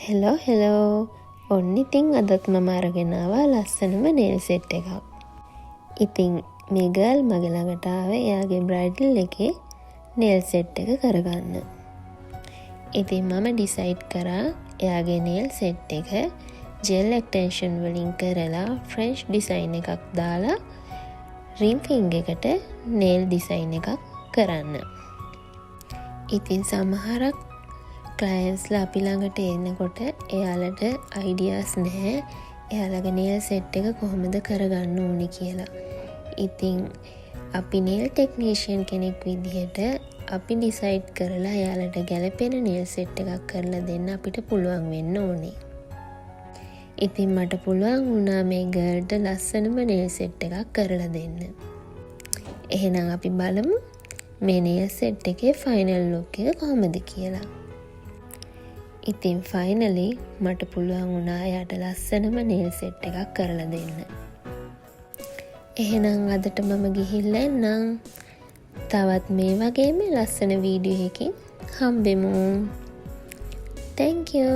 Hello ඔන්න ඉතින් අදත් මම අරගෙන ආවා ලස්සනම nail set එකක්. ඉතින් මේ ගර්ල් මගේ ළඟට ආවේ එයාගේ බ්‍රයිඩල් එකේ nail set එක කරගන්න. ඉතින් මම decide කරා එයාගේ nail set එක gel extension වලින් කරලා French design එකක් දාලා ring finger එකට nail design එකක් කරන්න. ඉතින් සමහරක් ක්ලයන්ට්ස්ලා අපි ළඟට එනකොට එයාලට අයිඩියාස් නැහැ එයාලගේ nail set එක කොහොමද කරගන්න ඕනි කියලා. ඉතින් අපි nail technician කෙනෙක් විදිහට අපි decide කරලා එයාලට ගැලපෙන nail set එකක් කරලා දෙන්න අපිට පුළුවන් වෙන්න ඕනේ. ඉතින් මට පුළුවන් වුණා මේ ගර්ල්ට ලස්සනම nail set එකක් කරලා දෙන්න. එහෙනම් අපි බලමු මේ nail set එකේ final look එක කොහොමද කියලා. ඉතින් ෆයිනලි මට පුළුවන් වුණා එයාට ලස්සනම nail set එකක් කරලා දෙන්න. එහෙනම් අදට මම ගිහිල්ලා එන්නම්. තවත් මේ වගේම ලස්සන වීඩියෝ එකකින් හම්බෙමු. Thank you.